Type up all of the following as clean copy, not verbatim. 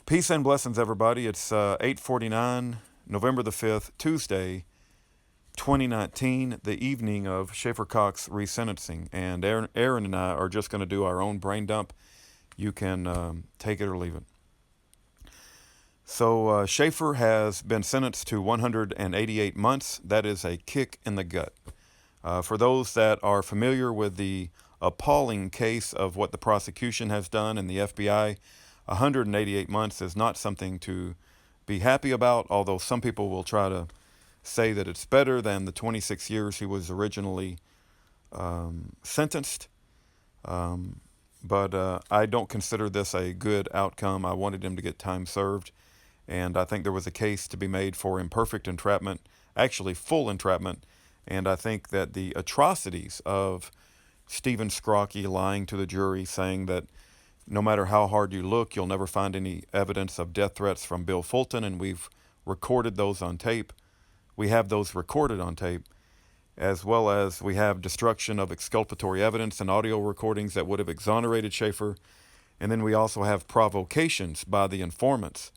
Peace and blessings, everybody. It's 8:49, November the 5th, Tuesday, 2019, the evening of Schaeffer Cox Re-Sentencing. And Aaron and I are just going to do our own brain dump. You can take it or leave it. So Schaeffer has been sentenced to 188 months. That is a kick in the gut. For those that are familiar with the appalling case of what the prosecution has done and the FBI, 188 months is not something to be happy about, although some people will try to say that it's better than the 26 years he was originally sentenced. But I don't consider this a good outcome. I wanted him to get time served, and I think there was a case to be made for imperfect entrapment, actually full entrapment, and I think that the atrocities of Stephen Scrocky lying to the jury, saying that no matter how hard you look, you'll never find any evidence of death threats from Bill Fulton, and we've recorded those on tape. We have those recorded on tape, as well as we have destruction of exculpatory evidence and audio recordings that would have exonerated Schaeffer. And then we also have provocations by the informants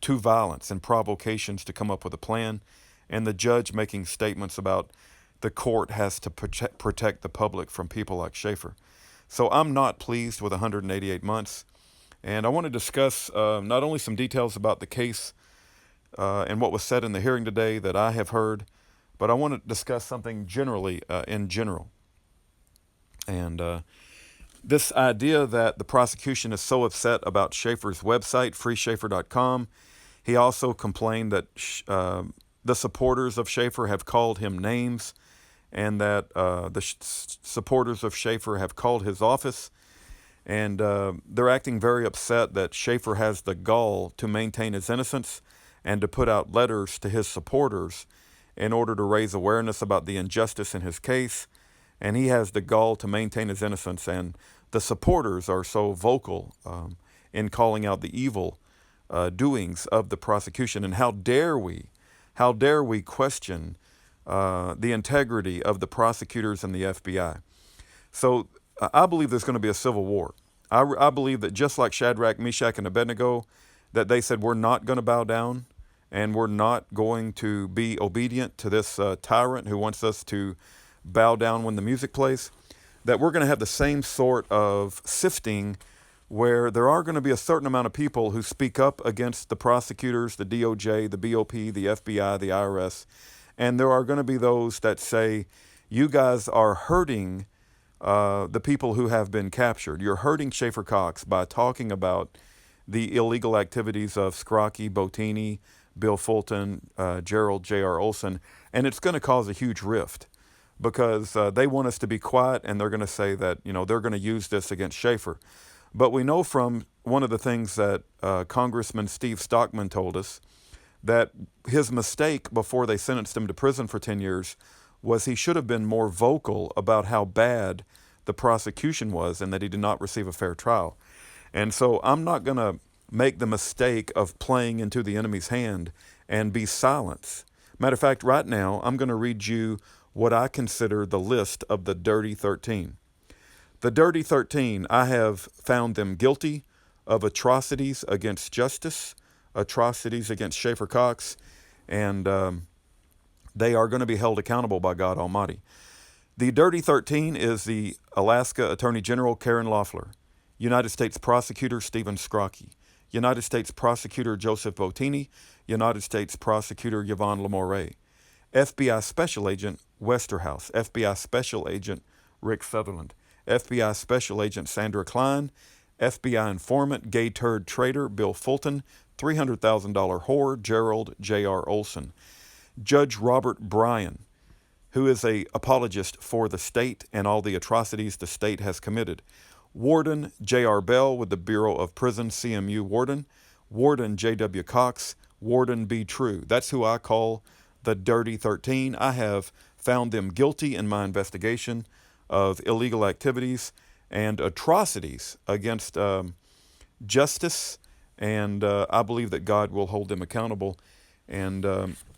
to violence and provocations to come up with a plan, and the judge making statements about the court has to protect the public from people like Schaeffer. So I'm not pleased with 188 months. And I want to discuss not only some details about the case and what was said in the hearing today that I have heard, but I want to discuss something generally in general. And this idea that the prosecution is so upset about Schaeffer's website, freeschaeffer.com. He also complained that the supporters of Schaeffer have called him names, and that the supporters of Schaeffer have called his office, and they're acting very upset that Schaeffer has the gall to maintain his innocence and to put out letters to his supporters in order to raise awareness about the injustice in his case, and he has the gall to maintain his innocence, and the supporters are so vocal in calling out the evil doings of the prosecution. And how dare we question the integrity of the prosecutors and the FBI. So I believe there's going to be a civil war. I believe that just like Shadrach, Meshach, and Abednego, that they said we're not going to bow down and we're not going to be obedient to this tyrant who wants us to bow down when the music plays, that we're going to have the same sort of sifting where there are going to be a certain amount of people who speak up against the prosecutors, the DOJ, the BOP, the FBI, the IRS. And there are going to be those that say, you guys are hurting the people who have been captured. You're hurting Schaeffer Cox by talking about the illegal activities of Scrocky, Bottini, Bill Fulton, Gerald J.R. Olson. And it's going to cause a huge rift because they want us to be quiet, and they're going to say that, they're going to use this against Schaeffer. But we know from one of the things that Congressman Steve Stockman told us, that his mistake before they sentenced him to prison for 10 years was he should have been more vocal about how bad the prosecution was and that he did not receive a fair trial. And so I'm not going to make the mistake of playing into the enemy's hand and be silent. Matter of fact, right now, I'm going to read you what I consider the list of the Dirty 13. The Dirty 13, I have found them guilty of atrocities against justice, atrocities against Schaeffer Cox, and they are going to be held accountable by God Almighty. The Dirty 13 is the Alaska Attorney General Karen Loeffler, United States Prosecutor Stephen Scrocky, United States Prosecutor Joseph Bottini, United States Prosecutor Yvonne Lamore, FBI Special Agent Westerhouse, FBI Special Agent Rick Sutherland, FBI Special Agent Sandra Klein, FBI Informant Gay Turd Trader Bill Fulton, $300,000 whore Gerald J.R. Olson, Judge Robert Bryan, who is an apologist for the state and all the atrocities the state has committed, Warden J.R. Bell with the Bureau of Prisons, CMU Warden, Warden J.W. Cox, Warden B. True. That's who I call the Dirty 13. I have found them guilty in my investigation of illegal activities and atrocities against justice, and I believe that God will hold them accountable, and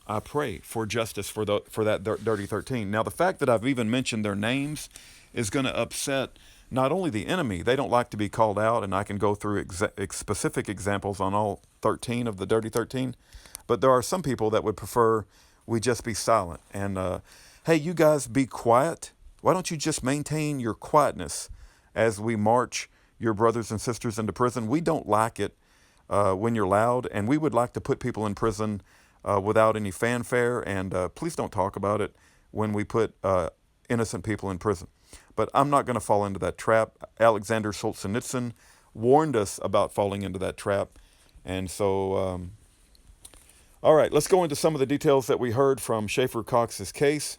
I pray for justice for that Dirty 13. Now, the fact that I've even mentioned their names is going to upset not only the enemy, they don't like to be called out, and I can go through specific examples on all 13 of the Dirty 13, but there are some people that would prefer we just be silent. And hey, you guys be quiet. Why don't you just maintain your quietness as we march your brothers and sisters into prison? We don't like it when you're loud, and we would like to put people in prison without any fanfare, and please don't talk about it when we put innocent people in prison. But I'm not going to fall into that trap. Alexander Solzhenitsyn warned us about falling into that trap. And so, all right, let's go into some of the details that we heard from Schaeffer Cox's case.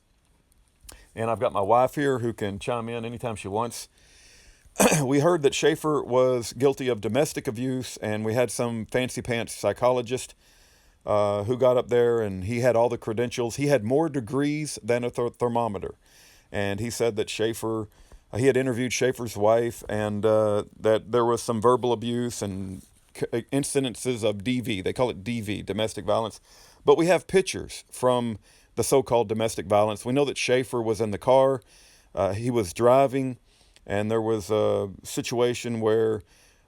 And I've got my wife here who can chime in anytime she wants. We heard that Schaeffer was guilty of domestic abuse, and we had some fancy pants psychologist who got up there, and he had all the credentials. He had more degrees than a thermometer. And he said that Schaeffer, he had interviewed Schaeffer's wife, and that there was some verbal abuse and incidences of DV. They call it DV, domestic violence. But we have pictures from the so-called domestic violence. We know that Schaeffer was in the car. He was driving, and there was a situation where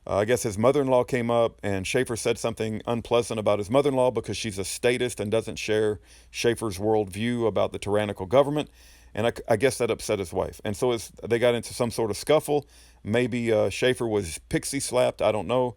I guess his mother-in-law came up, and Schaeffer said something unpleasant about his mother-in-law because she's a statist and doesn't share Schaeffer's worldview about the tyrannical government. And I guess that upset his wife. And so they got into some sort of scuffle. Maybe Schaeffer was pixie slapped. I don't know.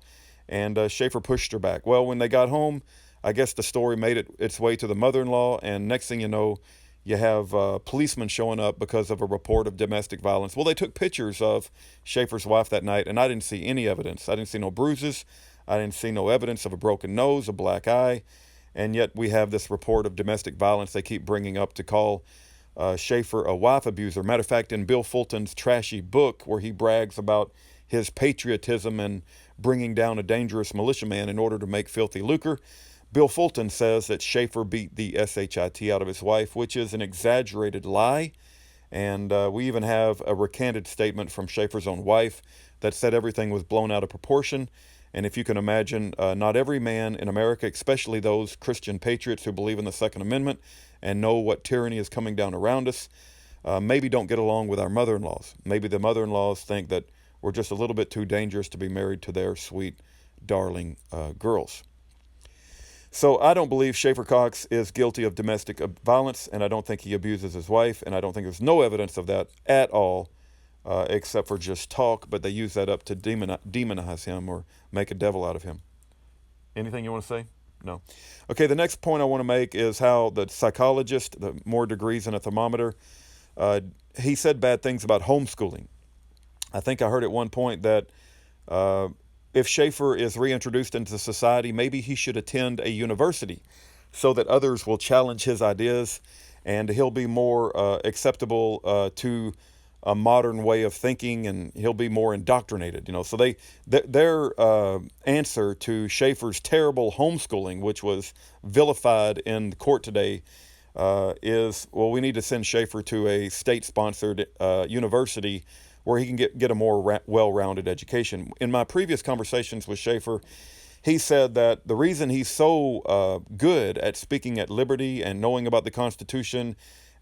And Schaeffer pushed her back. Well, when they got home, I guess the story made its way to the mother-in-law. And next thing you know, you have policemen showing up because of a report of domestic violence. Well, they took pictures of Schaeffer's wife that night, and I didn't see any evidence. I didn't see no bruises. I didn't see no evidence of a broken nose, a black eye. And yet we have this report of domestic violence they keep bringing up to call Schaeffer a wife abuser. Matter of fact, in Bill Fulton's trashy book, where he brags about his patriotism and bringing down a dangerous militiaman in order to make filthy lucre, Bill Fulton says that Schaeffer beat the shit out of his wife, which is an exaggerated lie. And we even have a recanted statement from Schaeffer's own wife that said everything was blown out of proportion. And if you can imagine, not every man in America, especially those Christian patriots who believe in the Second Amendment and know what tyranny is coming down around us, maybe don't get along with our mother-in-laws. Maybe the mother-in-laws think that we're just a little bit too dangerous to be married to their sweet, darling girls. So I don't believe Schaeffer Cox is guilty of domestic violence, and I don't think he abuses his wife, and I don't think there's no evidence of that at all, except for just talk, but they use that up to demonize him or make a devil out of him. Anything you want to say? No. Okay, the next point I want to make is how the psychologist, the more degrees than a thermometer, he said bad things about homeschooling. I think I heard at one point that if Schaeffer is reintroduced into society, maybe he should attend a university so that others will challenge his ideas and he'll be more acceptable to a modern way of thinking, and he'll be more indoctrinated. So their answer to Schaeffer's terrible homeschooling, which was vilified in court today, is, well, we need to send Schaeffer to a state-sponsored university where he can get a more well-rounded education. In my previous conversations with Schaeffer, he said that the reason he's so good at speaking at liberty and knowing about the Constitution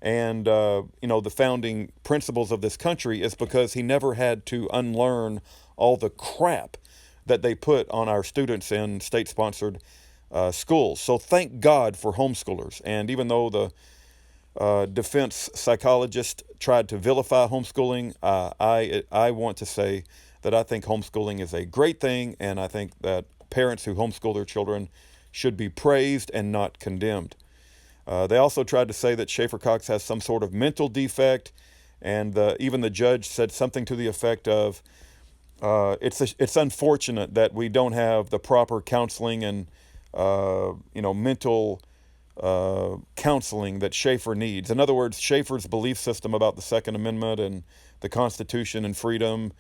and the founding principles of this country is because he never had to unlearn all the crap that they put on our students in state-sponsored schools. So thank God for homeschoolers. And even though the defense psychologist tried to vilify homeschooling, I want to say that I think homeschooling is a great thing, and I think that parents who homeschool their children should be praised and not condemned. They also tried to say that Schaeffer Cox has some sort of mental defect, and even the judge said something to the effect of, it's unfortunate that we don't have the proper counseling and mental counseling that Schaeffer needs. In other words, Schaeffer's belief system about the Second Amendment and the Constitution and freedom,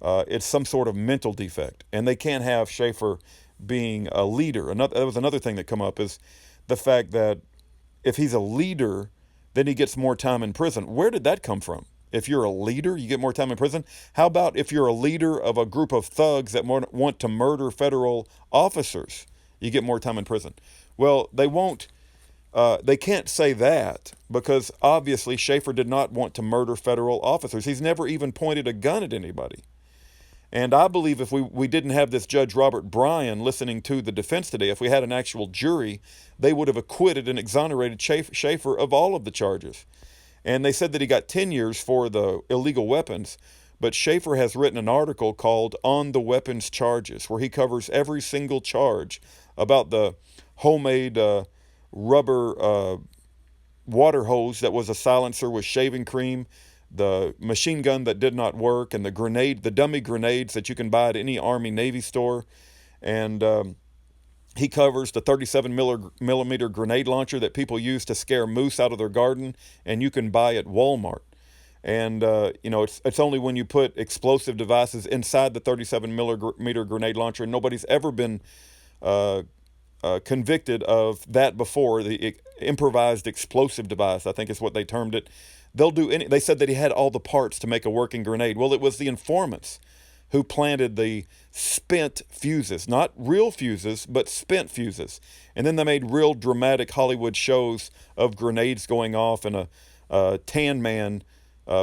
it's some sort of mental defect, and they can't have Schaeffer being a leader. That was another thing that come up, is the fact that if he's a leader, then he gets more time in prison. Where did that come from? If you're a leader, you get more time in prison? How about if you're a leader of a group of thugs that want to murder federal officers? You get more time in prison. Well, they won't They can't say that because obviously Schaeffer did not want to murder federal officers. He's never even pointed a gun at anybody. And I believe if we didn't have this Judge Robert Bryan listening to the defense today, if we had an actual jury, they would have acquitted and exonerated Schaeffer of all of the charges. And they said that he got 10 years for the illegal weapons. But Schaeffer has written an article called On the Weapons Charges, where he covers every single charge about the homemade rubber water hose that was a silencer with shaving cream, the machine gun that did not work, and the dummy grenades that you can buy at any Army Navy store. And he covers the 37 millimeter grenade launcher that people use to scare moose out of their garden, and you can buy at Walmart. And it's only when you put explosive devices inside the 37 millimeter grenade launcher. And nobody's ever been convicted of that before. The improvised explosive device, I think is what they termed it. They said that he had all the parts to make a working grenade. Well, it was the informants who planted the spent fuses, not real fuses, but spent fuses. And then they made real dramatic Hollywood shows of grenades going off and a tan man,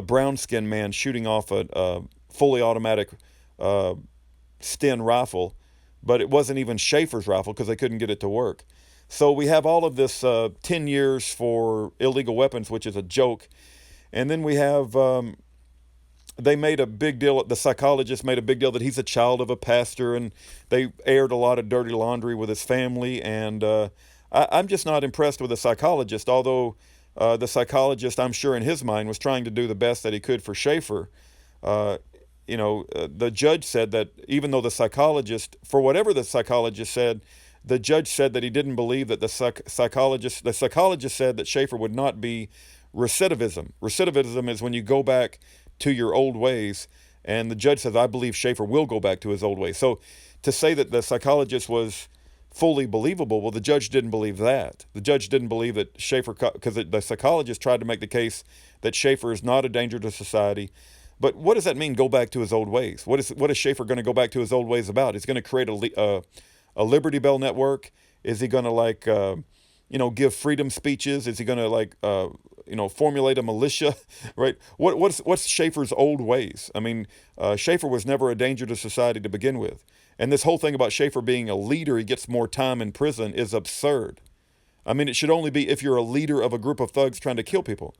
brown-skinned man shooting off a fully automatic Sten rifle, but it wasn't even Schaeffer's rifle because they couldn't get it to work. So we have all of this 10 years for illegal weapons, which is a joke. And then we have, they made a big deal, the psychologist made a big deal that he's a child of a pastor, and they aired a lot of dirty laundry with his family. And I'm just not impressed with the psychologist, although the psychologist, I'm sure in his mind, was trying to do the best that he could for Schaeffer. The judge said that even though the psychologist, for whatever the psychologist said, the judge said that he didn't believe that the psychologist said that Schaeffer would not be recidivism. Recidivism is when you go back to your old ways, and the judge says, I believe Schaeffer will go back to his old ways. So to say that the psychologist was fully believable, well, the judge didn't believe that. The judge didn't believe that Schaeffer, because the psychologist tried to make the case that Schaeffer is not a danger to society. But what does that mean, go back to his old ways? What is Schaeffer going to go back to his old ways about? He's going to create a Liberty Bell network? Is he going to give freedom speeches? Is he going to formulate a militia, right? What's Schaeffer's old ways? I mean, Schaeffer was never a danger to society to begin with. And this whole thing about Schaeffer being a leader, he gets more time in prison, is absurd. I mean, it should only be if you're a leader of a group of thugs trying to kill people.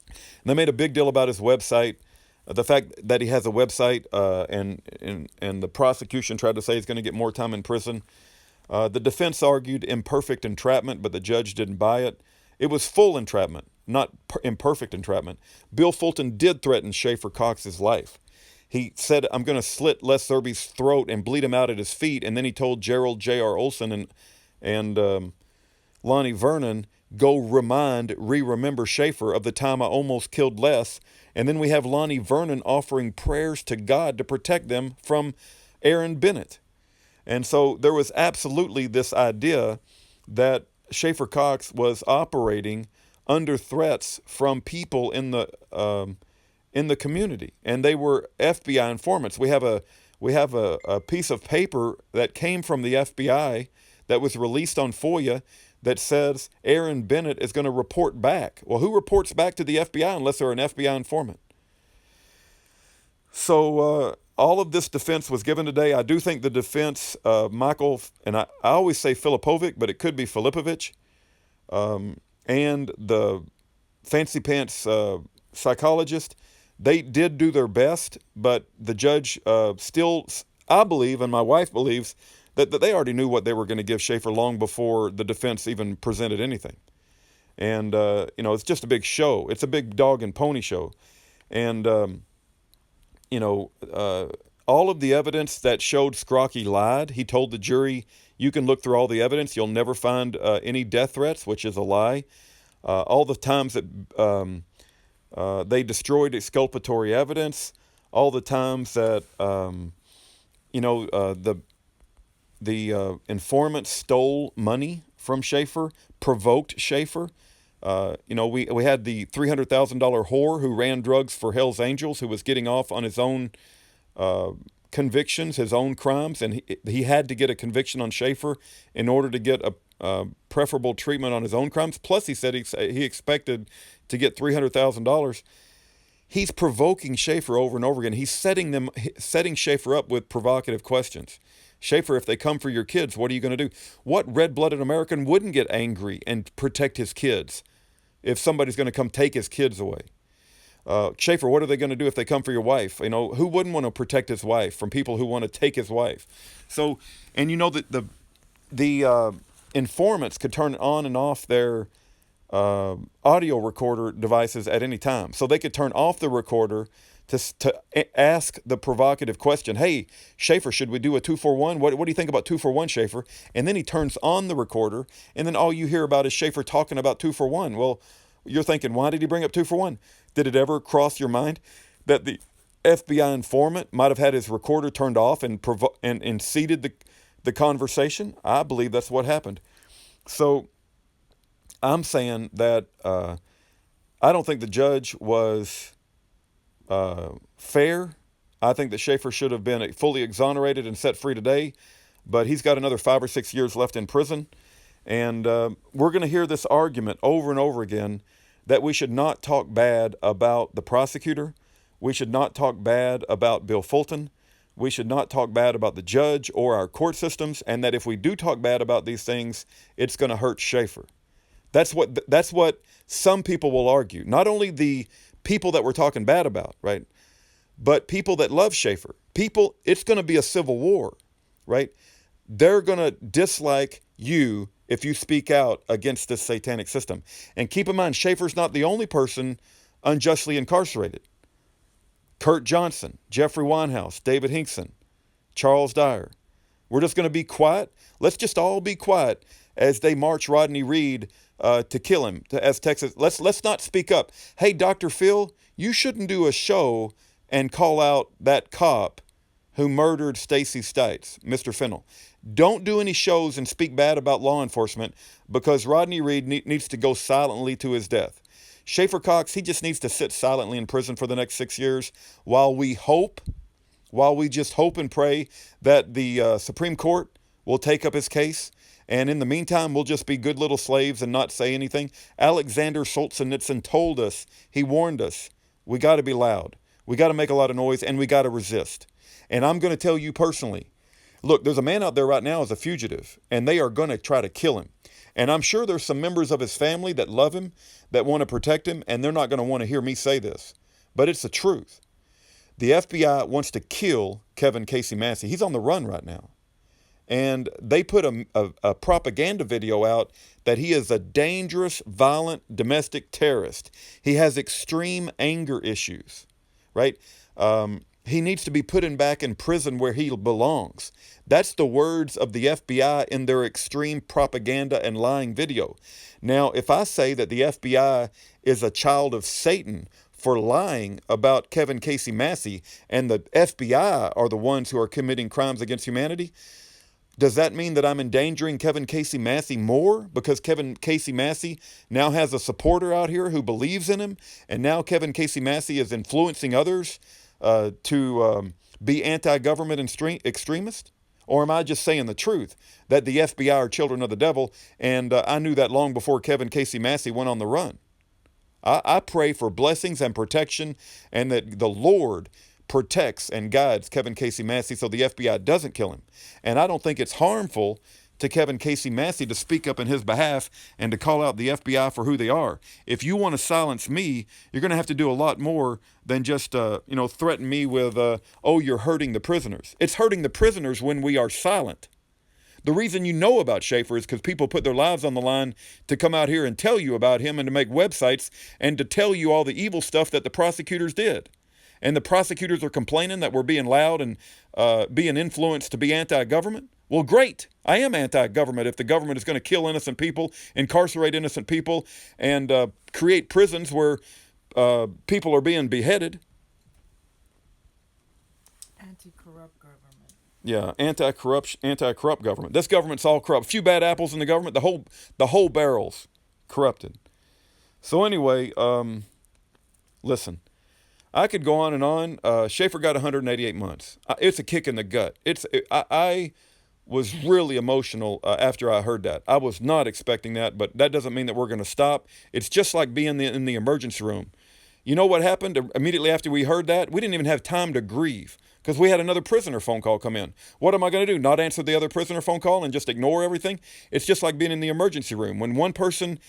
And they made a big deal about his website. The fact that he has a website, and the prosecution tried to say he's going to get more time in prison. The defense argued imperfect entrapment, but the judge didn't buy it. It was full entrapment, not imperfect entrapment. Bill Fulton did threaten Schaeffer Cox's life. He said, I'm going to slit Les Serby's throat and bleed him out at his feet. And then he told Gerald J.R. Olson and Lonnie Vernon, go remember Schaeffer of the time I almost killed Les. And then we have Lonnie Vernon offering prayers to God to protect them from Aaron Bennett. And so there was absolutely this idea that Schaeffer Cox was operating under threats from people in the community, and they were FBI informants. We have a piece of paper that came from the FBI that was released on FOIA that says Aaron Bennett is going to report back. Well, who reports back to the FBI unless they're an FBI informant? So all of this defense was given today. I do think the defense, Michael, and I always say Filipovic, but it could be Filipovich, and the fancy pants psychologist, they did do their best, but the judge still, I believe, and my wife believes, that they already knew what they were going to give Schaeffer long before the defense even presented anything. And, it's just a big show. It's a big dog and pony show. And, all of the evidence that showed Scrocky lied, he told the jury, you can look through all the evidence. You'll never find any death threats, which is a lie. All the times that they destroyed exculpatory evidence, all the times that, the informant stole money from Schaeffer, provoked Schaeffer. We had the $300,000 whore who ran drugs for Hell's Angels, who was getting off on his own convictions, his own crimes, and he had to get a conviction on Schaeffer in order to get a preferable treatment on his own crimes. Plus, he said he expected to get $300,000. He's provoking Schaeffer over and over again. He's setting Schaeffer up with provocative questions. Schaeffer, if they come for your kids, what are you going to do? What red-blooded American wouldn't get angry and protect his kids if somebody's going to come take his kids away? Schaeffer, what are they going to do if they come for your wife? You know, who wouldn't want to protect his wife from people who want to take his wife? So, and you know that the informants could turn on and off their audio recorder devices at any time. So they could turn off the recorder to ask the provocative question, hey, Schaeffer, should we do a 2-for-1? What do you think about 2-for-1, Schaeffer? And then he turns on the recorder, and then all you hear about is Schaeffer talking about 2-for-1. Well, you're thinking, why did he bring up 2-for-1? Did it ever cross your mind that the FBI informant might have had his recorder turned off and seeded the conversation? I believe that's what happened. So I'm saying that I don't think the judge was fair. I think that Schaeffer should have been fully exonerated and set free today, but he's got another 5 or 6 years left in prison. And we're going to hear this argument over and over again that we should not talk bad about the prosecutor. We should not talk bad about Bill Fulton. We should not talk bad about the judge or our court systems. And that if we do talk bad about these things, it's going to hurt Schaeffer. That's what some people will argue. Not only the people that we're talking bad about, right? But people that love Schaeffer. People, it's going to be a civil war, right? They're going to dislike you if you speak out against this satanic system. And keep in mind, Schaeffer's not the only person unjustly incarcerated. Kurt Johnson, Jeffrey Winehouse, David Hinkson, Charles Dyer. We're just going to be quiet. Let's just all be quiet as they march Rodney Reed to kill him as Texas. Let's not speak up. Hey, Dr. Phil, you shouldn't do a show and call out that cop who murdered Stacey Stites, Mr. Fennell. Don't do any shows and speak bad about law enforcement because Rodney Reed needs to go silently to his death. Schaeffer Cox, he just needs to sit silently in prison for the next 6 years while we just hope and pray that the Supreme Court will take up his case. And in the meantime, we'll just be good little slaves and not say anything. Alexander Solzhenitsyn told us, he warned us, we got to be loud. We got to make a lot of noise and we got to resist. And I'm going to tell you personally, look, there's a man out there right now as a fugitive, and they are going to try to kill him. And I'm sure there's some members of his family that love him, that want to protect him, and they're not going to want to hear me say this. But it's the truth. The FBI wants to kill Kevin Casey Massey. He's on the run right now. And they put a propaganda video out that he is a dangerous, violent, domestic terrorist. He has extreme anger issues, right? He needs to be put back in prison where he belongs. That's the words of the FBI in their extreme propaganda and lying video. Now, if I say that the FBI is a child of Satan for lying about Kevin Casey Massey and the FBI are the ones who are committing crimes against humanity, does that mean that I'm endangering Kevin Casey Massey more because Kevin Casey Massey now has a supporter out here who believes in him, and now Kevin Casey Massey is influencing others to be anti-government extremist? Or am I just saying the truth, that the FBI are children of the devil, and I knew that long before Kevin Casey Massey went on the run? I pray for blessings and protection, and that the Lord protects and guides Kevin Casey Massey so the FBI doesn't kill him. And I don't think it's harmful to Kevin Casey Massey to speak up in his behalf and to call out the FBI for who they are. If you want to silence me, you're going to have to do a lot more than just threaten me with, oh, you're hurting the prisoners. It's hurting the prisoners when we are silent. The reason you know about Schaeffer is because people put their lives on the line to come out here and tell you about him and to make websites and to tell you all the evil stuff that the prosecutors did. And the prosecutors are complaining that we're being loud and being influenced to be anti-government. Well, great. I am anti-government if the government is going to kill innocent people, incarcerate innocent people, and create prisons where people are being beheaded. Anti-corrupt government. Yeah, anti-corrupt government. This government's all corrupt. A few bad apples in the government, the whole barrel's corrupted. So anyway, listen. I could go on and on. Schaeffer got 188 months. It's a kick in the gut. I was really emotional after I heard that. I was not expecting that, but that doesn't mean that we're going to stop. It's just like being in the emergency room. You know what happened immediately after we heard that? We didn't even have time to grieve because we had another prisoner phone call come in. What am I going to do? Not answer the other prisoner phone call and just ignore everything? It's just like being in the emergency room. When one person,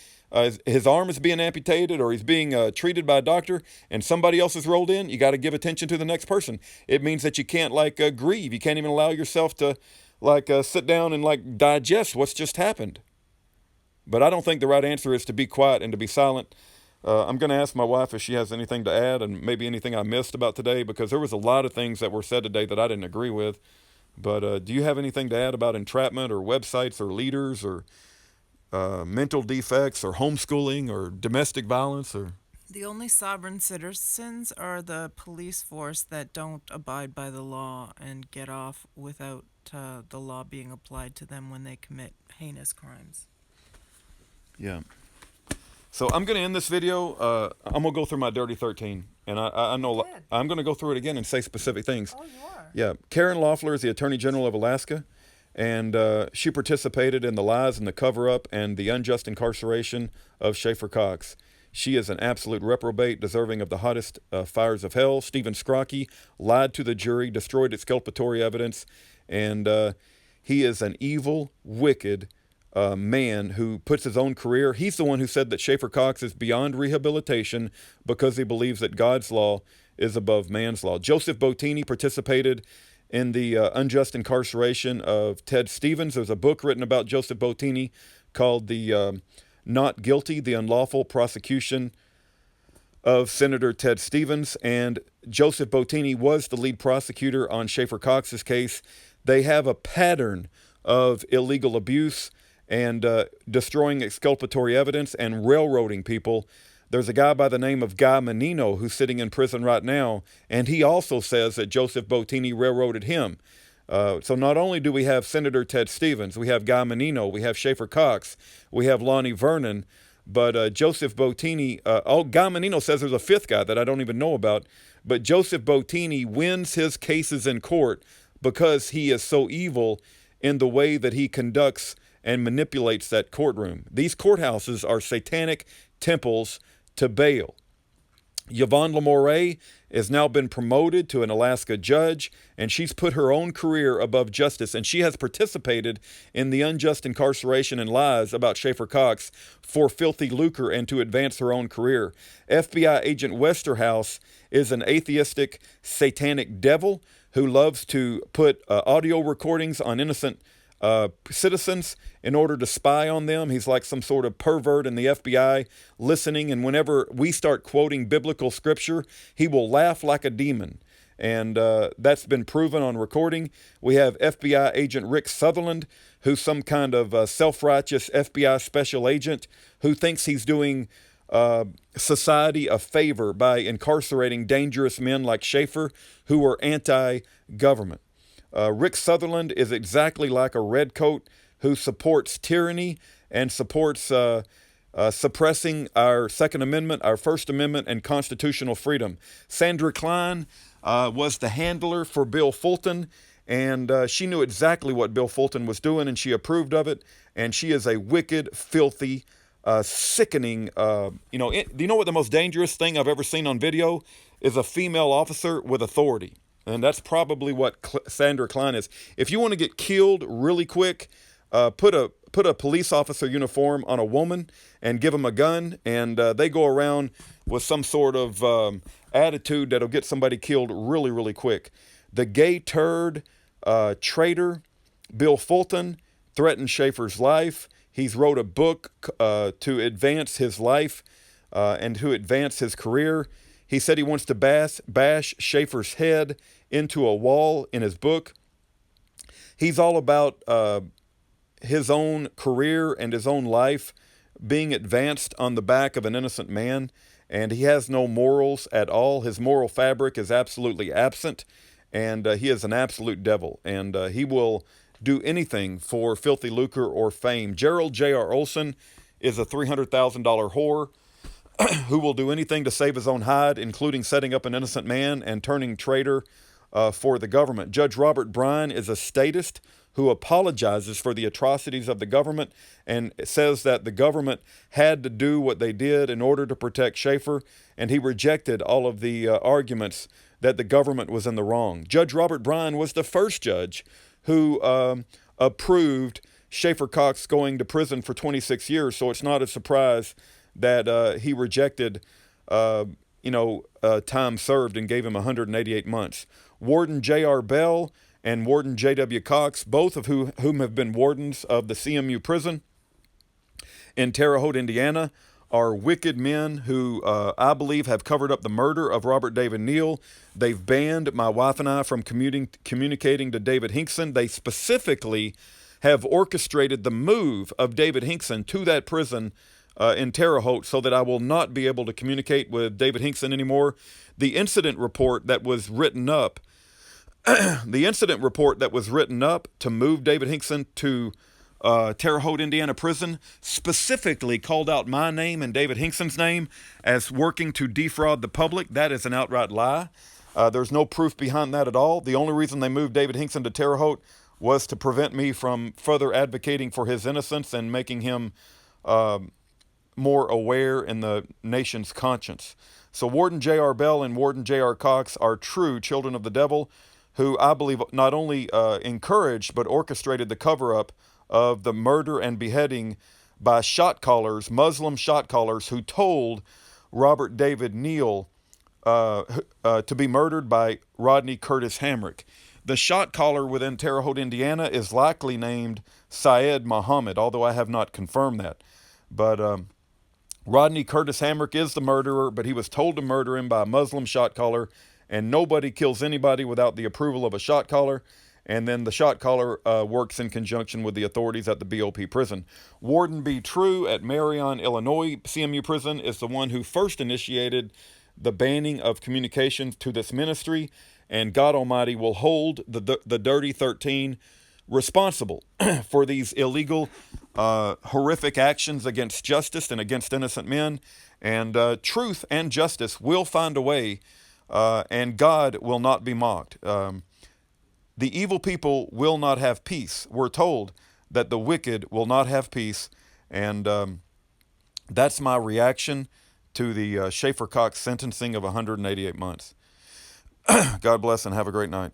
his arm is being amputated or he's being treated by a doctor and somebody else is rolled in, you got to give attention to the next person. It means that you can't grieve. You can't even allow yourself to sit down and digest what's just happened. But I don't think the right answer is to be quiet and to be silent. I'm going to ask my wife if she has anything to add and maybe anything I missed about today, because there was a lot of things that were said today that I didn't agree with. But do you have anything to add about entrapment or websites or leaders or mental defects or homeschooling or domestic violence or? The only sovereign citizens are the police force that don't abide by the law and get off without the law being applied to them when they commit heinous crimes. Yeah. So I'm going to end this video. I'm going to go through my Dirty 13. And I know Good. I'm going to go through it again and say specific things. Oh, you are? Yeah. Karen Loeffler is the Attorney General of Alaska. And she participated in the lies and the cover-up and the unjust incarceration of Schaeffer Cox. She is an absolute reprobate, deserving of the hottest fires of hell. Stephen Scrocky lied to the jury, destroyed exculpatory evidence, and he is an evil, wicked man who puts his own career. He's the one who said that Schaeffer Cox is beyond rehabilitation because he believes that God's law is above man's law. Joseph Bottini participated in the unjust incarceration of Ted Stevens. There's a book written about Joseph Bottini called the Not Guilty, the Unlawful Prosecution of Senator Ted Stevens. And Joseph Bottini was the lead prosecutor on Schaeffer Cox's case. They have a pattern of illegal abuse and destroying exculpatory evidence and railroading people. There's a guy by the name of Guy Menino who's sitting in prison right now, and he also says that Joseph Bottini railroaded him. So not only do we have Senator Ted Stevens, we have Guy Menino, we have Schaeffer Cox, we have Lonnie Vernon, but Joseph Bottini, Guy Menino says there's a fifth guy that I don't even know about, but Joseph Bottini wins his cases in court because he is so evil in the way that he conducts and manipulates that courtroom. These courthouses are satanic temples to Baal. Yvonne Lamouret has now been promoted to an Alaska judge, and she's put her own career above justice, and she has participated in the unjust incarceration and lies about Schaeffer Cox for filthy lucre and to advance her own career. FBI agent Westerhouse is an atheistic, satanic devil who loves to put audio recordings on innocent citizens in order to spy on them. He's like some sort of pervert in the FBI listening, and whenever we start quoting biblical scripture, he will laugh like a demon. And that's been proven on recording. We have FBI agent Rick Sutherland, who's some kind of self-righteous FBI special agent who thinks he's doing society a favor by incarcerating dangerous men like Schaeffer who are anti-government. Rick Sutherland is exactly like a redcoat who supports tyranny and supports suppressing our Second Amendment, our First Amendment, and constitutional freedom. Sandra Klein was the handler for Bill Fulton, and she knew exactly what Bill Fulton was doing, and she approved of it, and she is a wicked, filthy, sickening, do you know what the most dangerous thing I've ever seen on video is? A female officer with authority. And that's probably what Sandra Klein is. If you want to get killed really quick, put a police officer uniform on a woman and give them a gun, and they go around with some sort of attitude that'll get somebody killed really, really quick. The gay turd traitor, Bill Fulton, threatened Schaeffer's life. He's wrote a book to advance his life and to advance his career. He said he wants to bash Schaeffer's head into a wall in his book. He's all about his own career and his own life being advanced on the back of an innocent man, and he has no morals at all. His moral fabric is absolutely absent, and he is an absolute devil, and he will do anything for filthy lucre or fame. Gerald J.R. Olson is a $300,000 whore who will do anything to save his own hide, including setting up an innocent man and turning traitor for the government. Judge Robert Bryan is a statist who apologizes for the atrocities of the government and says that the government had to do what they did in order to protect Schaeffer, and he rejected all of the arguments that the government was in the wrong. Judge Robert Bryan was the first judge who approved Schaeffer Cox going to prison for 26 years, so it's not a surprise that he rejected, time served and gave him 188 months. Warden J.R. Bell and Warden J.W. Cox, both of whom have been wardens of the CMU prison in Terre Haute, Indiana, are wicked men who I believe have covered up the murder of Robert David Neal. They've banned my wife and I from communicating to David Hinkson. They specifically have orchestrated the move of David Hinkson to that prison in Terre Haute so that I will not be able to communicate with David Hinkson anymore. The incident report that was written up to move David Hinkson to Terre Haute, Indiana prison specifically called out my name and David Hinkson's name as working to defraud the public. That is an outright lie. There's no proof behind that at all. The only reason they moved David Hinkson to Terre Haute was to prevent me from further advocating for his innocence and making him more aware in the nation's conscience. So Warden J.R. Bell and Warden J.R. Cox are true children of the devil who I believe not only encouraged but orchestrated the cover-up of the murder and beheading by shot callers, Muslim shot callers, who told Robert David Neal to be murdered by Rodney Curtis Hamrick. The shot caller within Terre Haute, Indiana is likely named Syed Muhammad, although I have not confirmed that. But Rodney Curtis Hamrick is the murderer, but he was told to murder him by a Muslim shot caller, and nobody kills anybody without the approval of a shot caller. And then the shot caller works in conjunction with the authorities at the BOP prison. Warden B. True at Marion, Illinois CMU prison is the one who first initiated the banning of communications to this ministry, and God Almighty will hold the Dirty 13 responsible for these illegal, horrific actions against justice and against innocent men. And truth and justice will find a way, and God will not be mocked. The evil people will not have peace. We're told that the wicked will not have peace. And that's my reaction to the Schaeffer Cox sentencing of 188 months. God bless and have a great night.